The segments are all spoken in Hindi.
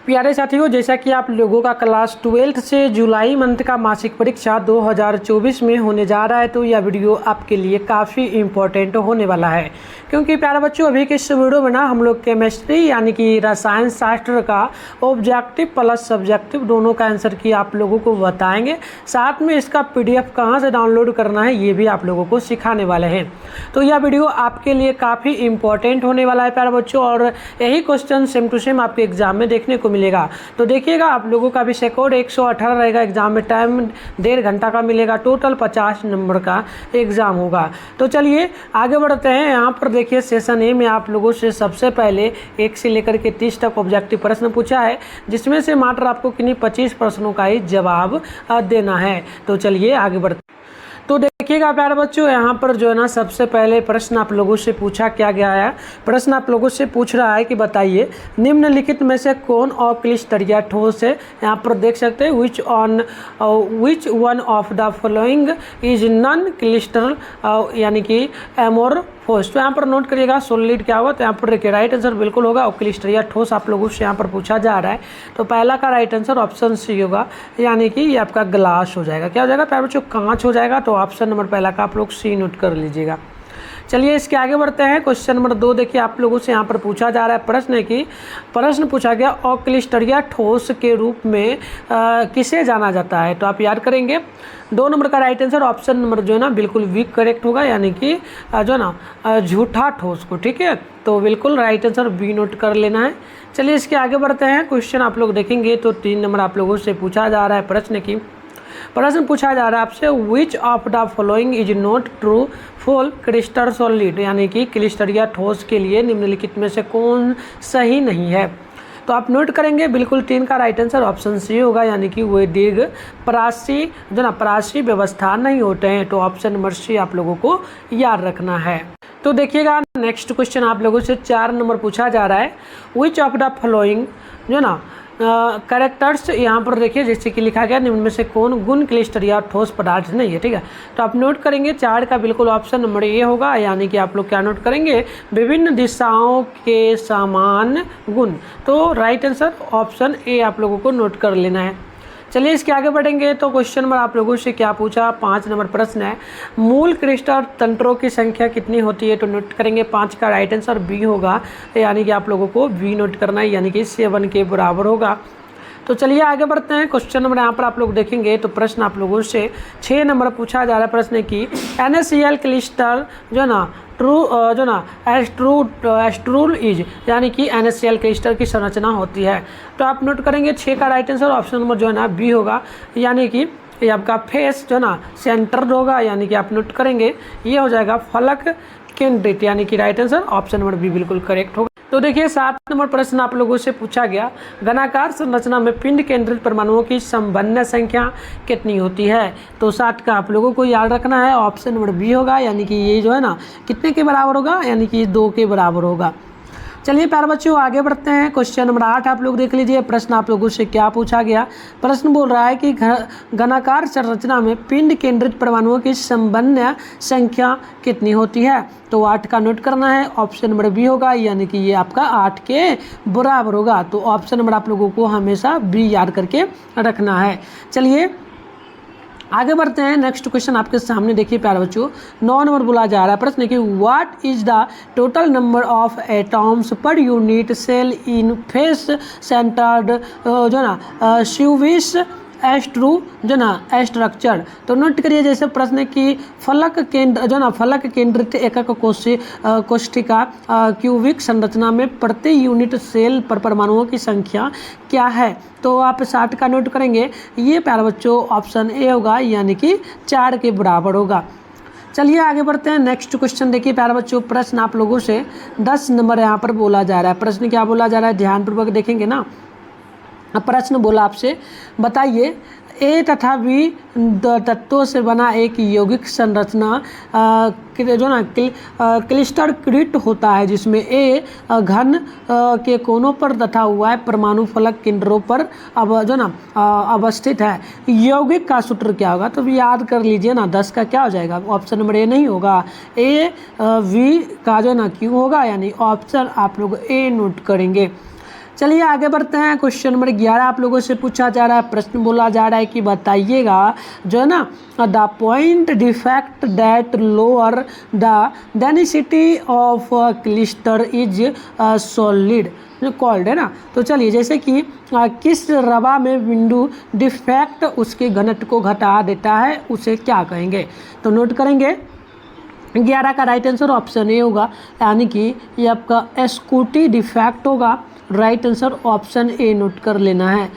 प्यारे साथियों, जैसा कि आप लोगों का क्लास 12th से जुलाई मंथ का मासिक परीक्षा 2024 में होने जा रहा है, तो यह वीडियो आपके लिए काफ़ी इम्पोर्टेंट होने वाला है। क्योंकि प्यारे बच्चों, अभी के इस वीडियो में ना हम लोग केमिस्ट्री यानी कि रसायन शास्त्र का ऑब्जेक्टिव प्लस सब्जेक्टिव दोनों का आंसर की आप लोगों को बताएंगे। साथ में इसका PDF कहाँ से डाउनलोड करना है ये भी आप लोगों को सिखाने वाले हैं। तो यह वीडियो आपके लिए काफ़ी इम्पोर्टेंट होने वाला है प्यारे बच्चों, और यही क्वेश्चन सेम टू सेम आपके एग्जाम में देखने को मिलेगा। तो देखिएगा, आप लोगों का विषय कोड 118 रहेगा। एग्जाम में टाइम 1.5 घंटा का मिलेगा। टोटल 50 नंबर का एग्जाम होगा। तो चलिए आगे बढ़ते हैं। यहाँ पर देखिए, सेशन ए में आप लोगों से सबसे पहले 1 से लेकर के 30 तक ऑब्जेक्टिव प्रश्न पूछा है, जिसमें से मात्र आपको किन्हीं 25 प्रश्नों का ही जवाब देना है। तो चलिए आगे बढ़ते। तो देखिएगा प्यारे बच्चों, यहाँ पर जो है ना सबसे पहले प्रश्न आप लोगों से पूछा क्या गया है। प्रश्न आप लोगों से पूछ रहा है कि बताइए निम्नलिखित में से कौन अक्लिष्टरीय ठोस है। यहाँ पर देख सकते हैं which one of the following is non clyster यानी कि एमोरफोस। तो यहाँ पर नोट करिएगा सॉलिड क्या होगा। तो यहाँ पर देखिए राइट आंसर बिल्कुल होगा अक्लिष्टरीय ठोस आप लोगों से यहाँ पर पूछा जा रहा है। तो पहला का राइट आंसर ऑप्शन सी होगा, यानी कि ये आपका ग्लास हो जाएगा। क्या हो जाएगा प्यारे बच्चों? कांच हो जाएगा। तो ऑप्शन नंबर पहला का आप लोग सी नोट कर लीजिएगा। चलिए इसके आगे बढ़ते हैं। क्वेश्चन नंबर 2 देखिए, आप लोगों से यहाँ पर पूछा जा रहा है प्रश्न पूछा गया अक्लिष्टरीय ठोस के रूप में किसे जाना जाता है। तो आप याद करेंगे 2 नंबर का राइट आंसर ऑप्शन नंबर जो है ना बिल्कुल वीक करेक्ट होगा, यानी कि जो है ना झूठा ठोस को। ठीक है, तो बिल्कुल राइट आंसर बी नोट कर लेना है। चलिए इसके आगे बढ़ते हैं। क्वेश्चन आप लोग देखेंगे तो 3 नंबर आप लोगों से पूछा जा रहा है प्रश्न पूछा जा रहा है आपसे विच of the following is not true for crystal solid, यानी कि क्लिस्टरीय ठोस के लिए निम्नलिखित में से कौन सही नहीं है। तो आप नोट करेंगे बिल्कुल 3 का राइट आंसर ऑप्शन सी होगा, यानी कि वे दीर्घ परासी जो ना परासी व्यवस्था नहीं होते हैं। तो ऑप्शन नंबर सी आप लोगों को याद रखना है। तो देखिएगा नेक्स्ट क्वेश्चन आप लोगों से 4 नंबर पूछा जा रहा है विच ऑफ द फॉलोइंग जो ना कैरेक्टर्स यहाँ पर देखिए जैसे कि लिखा गया निम्न में से कौन गुण क्लिस्टरीय ठोस पदार्थ नहीं है। ठीक है, तो आप नोट करेंगे 4 का बिल्कुल ऑप्शन नंबर ए होगा, यानी कि आप लोग क्या नोट करेंगे विभिन्न दिशाओं के समान गुण। तो राइट आंसर ऑप्शन ए आप लोगों को नोट कर लेना है। चलिए इसके आगे बढ़ेंगे। तो क्वेश्चन नंबर आप लोगों से क्या पूछा, 5 नंबर प्रश्न है मूल क्रिस्टल तंत्रों की संख्या कितनी होती है। तो नोट करेंगे 5 का राइट आंसर बी होगा, यानी कि आप लोगों को बी नोट करना है, यानी कि 7 के बराबर होगा। तो चलिए आगे बढ़ते हैं। क्वेश्चन नंबर यहाँ पर आप लोग देखेंगे तो प्रश्न आप लोगों से 6 नंबर पूछा जा रहा है। प्रश्न की NaCl क्लिस्टर जो ना एस्ट्रूल इज, यानी कि NaCl क्रिस्टल की संरचना होती है। तो आप नोट करेंगे 6 का राइट आंसर ऑप्शन नंबर जो है ना बी होगा, यानी कि ये आपका फेस जो ना सेंटर्ड होगा, यानी कि आप नोट करेंगे ये हो जाएगा फलक केंद्रित, यानी कि right answer option number B बिल्कुल करेक्ट होगा। तो देखिए 7 नंबर प्रश्न आप लोगों से पूछा गया घनाकार संरचना में पिंड केंद्रित परमाणुओं की समन्वय संख्या कितनी होती है। तो 7 का आप लोगों को याद रखना है, ऑप्शन नंबर बी होगा, यानी कि ये जो है ना कितने के बराबर होगा, यानी कि 2 के बराबर होगा। चलिए प्यारे बच्चों आगे बढ़ते हैं। क्वेश्चन नंबर 8 आप लोग देख लीजिए। प्रश्न आप लोगों से क्या पूछा गया। प्रश्न बोल रहा है कि घनाकार संरचना में पिंड केंद्रित परमाणुओं की समन्वय संख्या कितनी होती है। तो 8 का नोट करना है, ऑप्शन नंबर बी होगा, यानी कि ये आपका 8 के बराबर होगा। तो ऑप्शन नंबर आप लोगों को हमेशा बी याद करके रखना है। चलिए आगे बढ़ते हैं। नेक्स्ट क्वेश्चन आपके सामने देखिए प्यारे बच्चों, 9 नंबर बोला जा रहा है प्रश्न कि what is the total number of atoms per unit cell in face centred जो ना स्यूविस एस्ट्रू जो ना स्ट्रक्चर। तो नोट करिए जैसे प्रश्न की फलक केंद्रित एकक कोशिका क्यूबिक संरचना में प्रति यूनिट सेल पर परमाणुओं की संख्या क्या है। तो आप 60 का नोट करेंगे, ये प्यारे बच्चों ऑप्शन ए होगा, यानी कि 4 के बराबर होगा। चलिए आगे बढ़ते हैं। नेक्स्ट क्वेश्चन देखिए प्यारे बच्चों, प्रश्न आप लोगों से 10 नंबर यहाँ पर बोला जा रहा है। प्रश्न क्या बोला जा रहा है, ध्यानपूर्वक देखेंगे ना। प्रश्न बोला आपसे बताइए ए तथा बी तत्वों से बना एक यौगिक संरचना जो ना क्लिस्टरीकृत होता है, जिसमें ए घन के कोनों पर तथा वाय परमाणु फलक केंद्रों पर अब जो ना अवस्थित है। यौगिक का सूत्र क्या होगा। तो याद कर लीजिए ना, 10 का क्या हो जाएगा, ऑप्शन नंबर ए नहीं होगा, ए वी का जो ना क्यू होगा, यानी ऑप्शन आप लोग ए नोट करेंगे। चलिए आगे बढ़ते हैं। क्वेश्चन नंबर 11 आप लोगों से पूछा जा रहा है, प्रश्न बोला जा रहा है कि बताइएगा जो है ना, the point defect that lower the density of clyster is solid called है ना। तो चलिए जैसे कि किस रवा में बिंदु डिफेक्ट उसके घनत्व को घटा देता है उसे क्या कहेंगे। तो नोट करेंगे 11 का राइट आंसर ऑप्शन ए होगा, यानी कि ये आपका एस्कूटी डिफेक्ट होगा। Right answer option A note कर लेना है।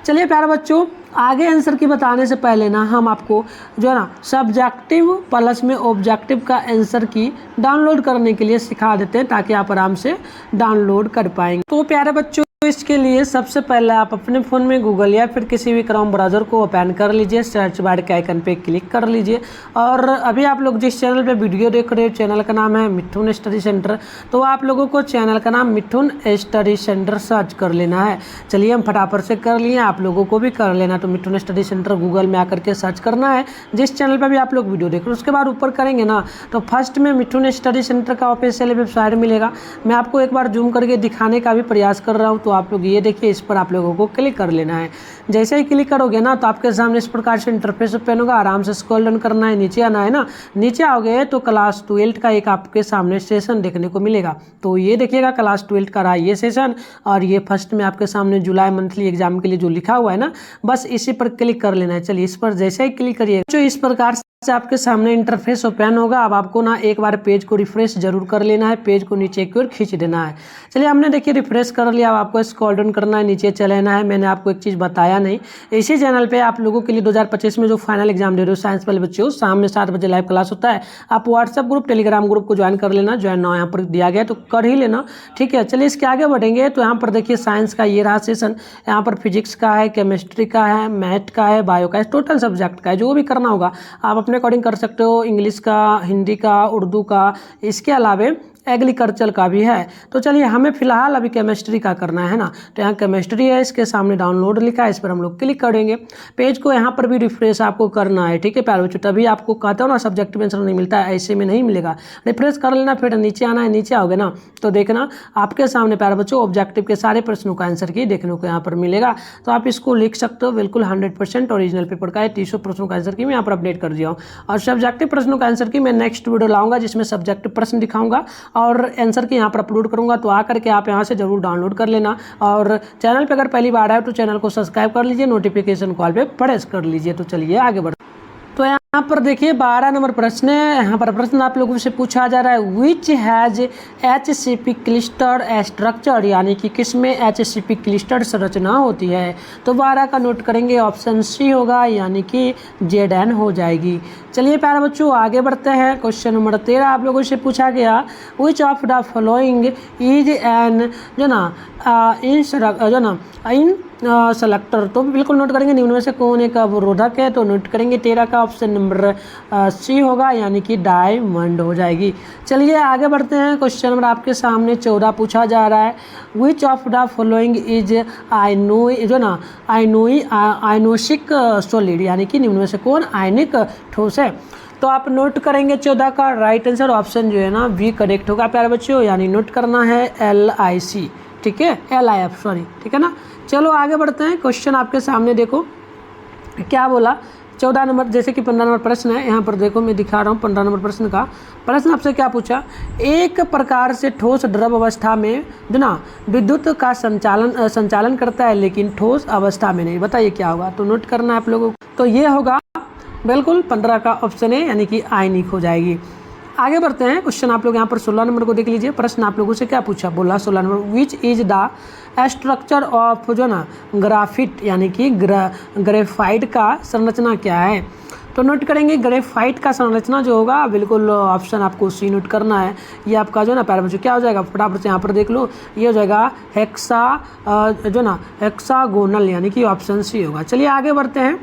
चलिए प्यारे बच्चों, आगे आंसर की बताने से पहले ना हम आपको जो है ना सब्जेक्टिव प्लस में ऑब्जेक्टिव का आंसर की डाउनलोड करने के लिए सिखा देते हैं, ताकि आप आराम से डाउनलोड कर पाएंगे। तो प्यारे बच्चों, इसके लिए सबसे पहले आप अपने फ़ोन में गूगल या फिर किसी भी क्रोम ब्राउज़र को ओपन कर लीजिए, सर्च बार के आइकन पे क्लिक कर लीजिए। और अभी आप लोग जिस चैनल पे वीडियो देख रहे हो, चैनल का नाम है मिथुन स्टडी सेंटर। तो आप लोगों को चैनल का नाम मिथुन स्टडी सेंटर सर्च कर लेना है। चलिए हम फटाफट से कर लिए, आप लोगों को भी कर लेना। तो मिथुन स्टडी सेंटर गूगल में आकर के सर्च करना है, जिस चैनल पर भी आप लोग वीडियो देख रहे हो। उसके बाद ऊपर करेंगे ना तो फर्स्ट में मिथुन स्टडी सेंटर का ऑफिशियल वेबसाइट मिलेगा। मैं आपको एक बार जूम करके दिखाने का भी प्रयास कर रहा हूँ, तो आप लोग ये देखिए, इस पर आप लोगों को क्लिक कर लेना है। जैसे ही क्लिक करोगे ना तो आपके सामने इस प्रकार से इंटरफेस ओपन होगा। आराम से स्क्रॉल डाउन करना है, नीचे आना है ना। नीचे आओगे तो क्लास 12 का एक आपके सामने सेशन देखने को मिलेगा। तो ये देखिएगा क्लास 12 का रहा ये सेशन, और ये फर्स्ट में आपके सामने जुलाई मंथली एग्जाम के लिए जो लिखा हुआ है ना, बस इसी पर क्लिक कर लेना है। चलिए इस पर जैसे ही क्लिक करिए तो इस प्रकार से आपके सामने इंटरफेस ओपन होगा। अब आपको ना एक बार पेज को रिफ्रेश जरूर कर लेना है, पेज को नीचे की ओर खींच देना है। चलिए हमने देखिए रिफ्रेश कर लिया। अब आपको स्क्रॉल डाउन करना है, नीचे चले आना है। मैंने आपको एक चीज़ बताया नहीं, इसी चैनल पे आप लोगों के लिए 2025 में जो फाइनल एग्जाम दे रहे हो साइंस वाले बच्चों, शाम में 7 बजे लाइव क्लास होता है। आप व्हाट्सएप ग्रुप, टेलीग्राम ग्रुप को ज्वाइन कर लेना। ज्वाइन ना यहाँ पर दिया गया तो कर ही लेना, ठीक है। चलिए इसके आगे बढ़ेंगे तो यहाँ पर देखिए साइंस का ये रहा सेशन। यहाँ पर फिजिक्स का है, केमिस्ट्री का है, मैथ का है, बायो का है, टोटल सब्जेक्ट का है। जो भी करना होगा आप अपने अकॉर्डिंग कर सकते हो। इंग्लिश का, हिंदी का, उर्दू का, इसके अलावे एग्रीकल्चर का भी है। तो चलिए हमें फिलहाल अभी केमिस्ट्री का करना है ना। तो यहाँ केमिस्ट्री है, इसके सामने डाउनलोड लिखा है, इस पर हम लोग क्लिक करेंगे। पेज को यहाँ पर भी रिफ्रेश आपको करना है, ठीक है प्यारे बच्चों। तभी आपको कहते हो ना सब्जेक्टिव आंसर नहीं मिलता है, ऐसे में नहीं मिलेगा। रिफ्रेश कर लेना, फिर नीचे आना है। नीचे आओगे ना तो देखना आपके सामने प्यारे बच्चों ऑब्जेक्टिव के सारे प्रश्नों का आंसर की देखने को यहाँ पर मिलेगा। तो आप इसको लिख सकते हो, बिल्कुल 100% ओरिजिनल पेपर का है। 300 प्रश्नों का आंसर की मैं यहाँ पर अपडेट कर दिया हूँ। और सब्जेक्टिव प्रश्नों का आंसर की मैं नेक्स्ट वीडियो लाऊंगा, जिसमें सब्जेक्टिव प्रश्न दिखाऊंगा और आंसर यहाँ पर अपलोड करूंगा। तो आकर के आप यहाँ से जरूर डाउनलोड कर लेना। और चैनल पे अगर पहली बार आए तो चैनल को सब्सक्राइब कर लीजिए, नोटिफिकेशन कॉल पे प्रेस कर लीजिए। तो चलिए आगे बढ़ते। तो यहाँ पर देखिए 12 नंबर प्रश्न है। यहाँ पर प्रश्न आप लोगों से पूछा जा रहा है, which has HCP clyster structure, यानी कि किसमें HCP क्लिस्टर संरचना होती है। तो 12 का नोट करेंगे, ऑप्शन सी होगा, यानी कि ZN हो जाएगी। चलिए प्यारे बच्चों आगे बढ़ते हैं। क्वेश्चन नंबर 13 आप लोगों से पूछा गया, विच of the following is an in selector. तो बिल्कुल नोट करेंगे निम्न में से कौन एक अवरोधक है। तो नोट करेंगे 13 का ऑप्शन नंबर सी होगा, यानी कि डायमंड हो जाएगी। चलिए आगे बढ़ते हैं। क्वेश्चन नंबर आपके सामने 14 पूछा जा रहा है, which of the following is ionic solid, यानी कि निम्न में से कौन आयनिक ठोस है। तो आप नोट करेंगे 14 का राइट आंसर ऑप्शन जो है ना बी करेक्ट होगा प्यारे बच्चों, यानी नोट करना है LIC, ठीक है, LIF सॉरी, ठीक है ना। चलो आगे बढ़ते हैं। क्वेश्चन आपके सामने देखो क्या बोला। 14 नंबर जैसे कि 15 नंबर प्रश्न है, यहाँ पर देखो मैं दिखा रहा हूँ 15 नंबर प्रश्न का। प्रश्न आपसे क्या पूछा, एक प्रकार से ठोस द्रव अवस्था में जो ना विद्युत का संचालन करता है, लेकिन ठोस अवस्था में नहीं। बताइए क्या होगा। तो नोट करना है आप लोगों को। तो ये होगा बिल्कुल 15 का ऑप्शन है, यानी कि आयनिक हो जाएगी। आगे बढ़ते हैं। क्वेश्चन आप लोग यहाँ पर 16 नंबर को देख लीजिए। प्रश्न आप लोगों से क्या पूछा, बोला 16 number, which is the structure of जो ना ग्राफिट, यानी कि ग्रेफाइट का संरचना क्या है। तो नोट करेंगे ग्रेफाइट का संरचना जो होगा बिल्कुल ऑप्शन आपको सी नोट करना है। ये आपका जो ना प्यारे बच्चों क्या हो जाएगा, फटाफट से यहाँ पर देख लो, ये हो जाएगा हेक्सागोनल, यानी कि ऑप्शन सी होगा। चलिए आगे बढ़ते हैं।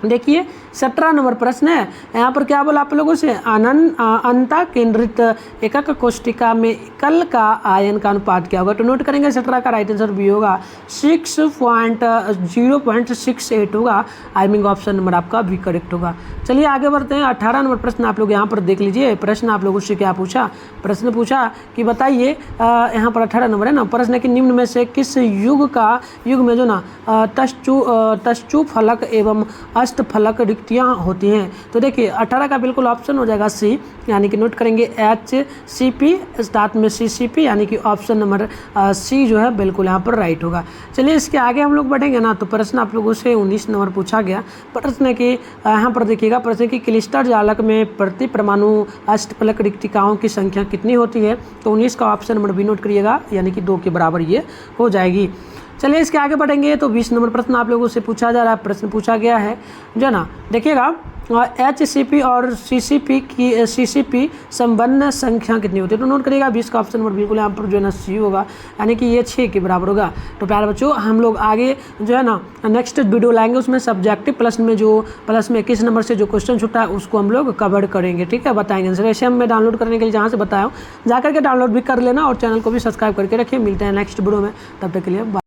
देखिए 17 नंबर प्रश्न है। यहाँ पर क्या बोला आप लोगों से, अनंता केंद्रित एकक कोष्टिका में कल का आयन का अनुपात क्या होगा। तो नोट करेंगे 17 का राइट आंसर बी होगा 0.68 होगा। आई मीन ऑप्शन नंबर आपका भी करेक्ट होगा। चलिए आगे बढ़ते हैं। 18 नंबर प्रश्न आप लोग यहाँ पर देख लीजिए। प्रश्न आप लोगों से क्या पूछा, प्रश्न पूछा कि बताइए, यहाँ पर 18 नंबर है ना, प्रश्न है कि निम्न में से किस युग में जो ना तश्चु फलक एवं अष्टफलक रिक्तियाँ होती हैं। तो देखिए 18 का बिल्कुल ऑप्शन हो जाएगा सी, यानी कि नोट करेंगे HCP स्टार्ट में CCP, यानी कि ऑप्शन नंबर सी जो है बिल्कुल यहाँ पर राइट होगा। चलिए इसके आगे हम लोग बढ़ेंगे ना, तो प्रश्न आप लोगों से 19 नंबर पूछा गया। प्रश्न है कि यहाँ पर देखिएगा, प्रश्न की क्लिस्टर जालक में प्रति परमाणु अष्टफलक रिक्तिकाओं की संख्या कितनी होती है। तो 19 का ऑप्शन नंबर भी नोट करिएगा, यानी कि 2 के बराबर ये हो जाएगी। चलिए इसके आगे बढ़ेंगे। तो 20 नंबर प्रश्न आप लोगों से पूछा जा रहा है। प्रश्न पूछा गया है जो ना, देखिएगा HCP और CCP संबंध संख्या कितनी होती है। तो नोट करिएगा 20 का ऑप्शन नंबर बिल्कुल यहाँ पर जो है ना सी होगा, यानी कि ये 6 के बराबर होगा। तो प्यारे बच्चों हम लोग आगे जो है ना नेक्स्ट वीडियो लाएंगे, उसमें सब्जेक्टिव प्लस में 21 नंबर से जो क्वेश्चन छूटा है उसको हम लोग कवर करेंगे, ठीक है, बताएंगे आंसर। ऐसे हम डाउनलोड करने के लिए जहाँ से बताया हूँ जाकर के डाउनलोड भी कर लेना और चैनल को भी सब्सक्राइब करके रखिए। मिलते हैं नेक्स्ट वीडियो में, तब तक के लिए बाय।